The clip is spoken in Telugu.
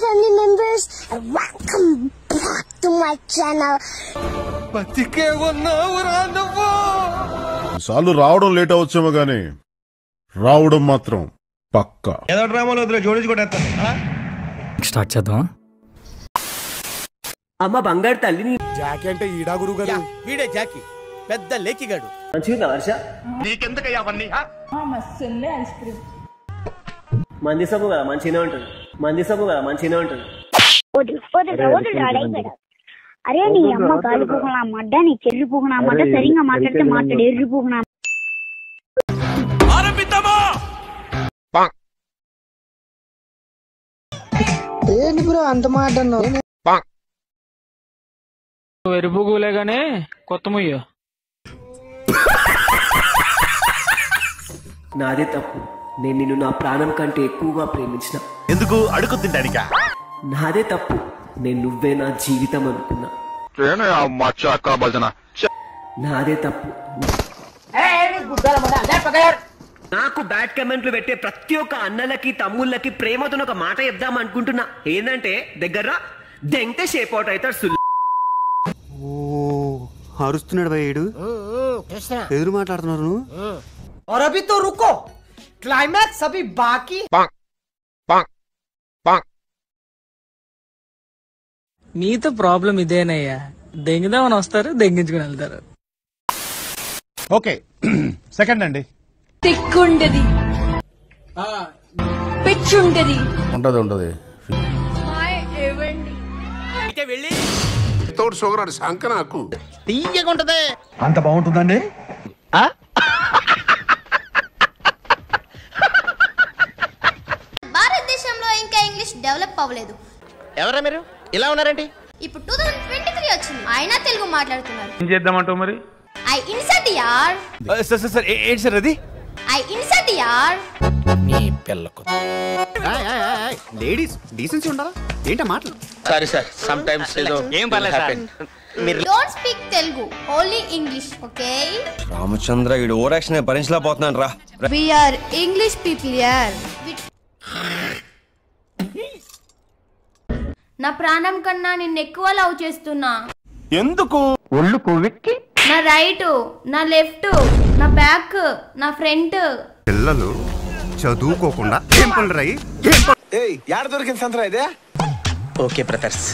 family members, and welcome back to my channel. సార్లు రావడం లేట్ అవచ్చేమో గానీ రావడం మాత్రం పక్కా. ఏదో డ్రామాలో జోడించుకోవడం స్టార్ట్ చేద్దాం. అమ్మ బంగారు తల్లిని జాకీ అంటే ఈడా గురువు గారు. వీడే జాకీ, పెద్ద లేకిగాడు. మంచిగా వర్ష నీకెందుకయ్యా అవన్నీ? మస్తుంది ఐస్ క్రీమ్. మంది సబ్బు కదా మంచిగానే ఉంటుంది. మంది సబ్బు కదా మంచిగానే ఉంటుంది. అరే నీ అమ్మ కాలు పోకున్నా మడ్డ నీ చెర్రి పోకున్నా మడ్డ సరిగా మాట్లాడితే మాట్లాడు ఎర్రి పోకున్నా. ఏంటి బ్రో అంత మాట అన్నావు? ఎరుపుగులేగానే కొత్త ముయ్య. నాదే తప్పు. నేను నిన్ను నా ప్రాణం కంటే ఎక్కువగా ప్రేమించిన. ఎందుకు అడుగు తింటానికా? నాదే తప్పు. నేను నువ్వే నా జీవితం అనుకున్నా. నాదే తప్పు. నాకు బ్యాడ్ కమెంట్లు పెట్టే ప్రతి ఒక్క అన్నలకి తమ్ముళ్ళకి ప్రేమతో ఒక మాట చెప్దాం అనుకుంటున్నా. ఏంటంటే దగ్గర దెంగతే షేప్ అవుట్ అవుతాడు. అరుస్తున్నాడు భయ్యుడు. ఎదురు మాట్లాడుతున్నారు. और अभी तो रुको, क्लाइमैक्स अभी बाकी. మీతో ప్రాబ్లం ఇదేనయ్యా, దెంగిదామని వస్తారు, దెంగించుకుని వెళ్తారు. ఓకే సెకండ్ అండి. తిక్కుంటది, పిచ్చుంటది. ఉంటది అయితే వెళ్ళి తోడు షుగర్ శంక నాకు తీయగా ఉంటది. అంత బాగుంటుందండి. భారతదేశంలో ఇంకా ఇంగ్లీష్ డెవలప్ అవ్వలేదు. ఎవరా మీరు ఇలా ఉన్నారండి? ఇప్పుడు 2023 వచ్చింది, అయినా తెలుగు మాట్లాడుతున్నారు. ఏం చేద్దామంటావు మరి? ఐ ఇన్సర్ట్ యార్. సార్ ఏంటి సార్ అది? ఐ ఇన్సర్ట్ యార్. మీ పిల్లకు లేడీస్ డీసెన్సీ ఉండాలా ఏంటా మాటలు? సారీ సార్, సమ్ టైమ్స్ ఏదో ఏం పర్లేదు. మీరు don't speak Telugu, only English, okay? Ramachandra వీడు ఓవర్ యాక్షన్ భరించలేకపోతున్నాను రా. వి ఆర్ ఇంగ్లీష్ పీపుల్ యార్. నా ప్రాణం కన్నా నిన్ను ఎక్కువ లవ్ చేస్తున్నా. ఎందుకు? ఒళ్ళు కొవ్వెక్కి నా రైట్, నా లెఫ్ట్, నా బ్యాక్, నా ఫ్రంట్. పిల్లలు చదువుకోకుండా ఏం పనులు రాయి? ఏయ్ యాడ దొరికింది సంతరా ఇదే? Okay brothers.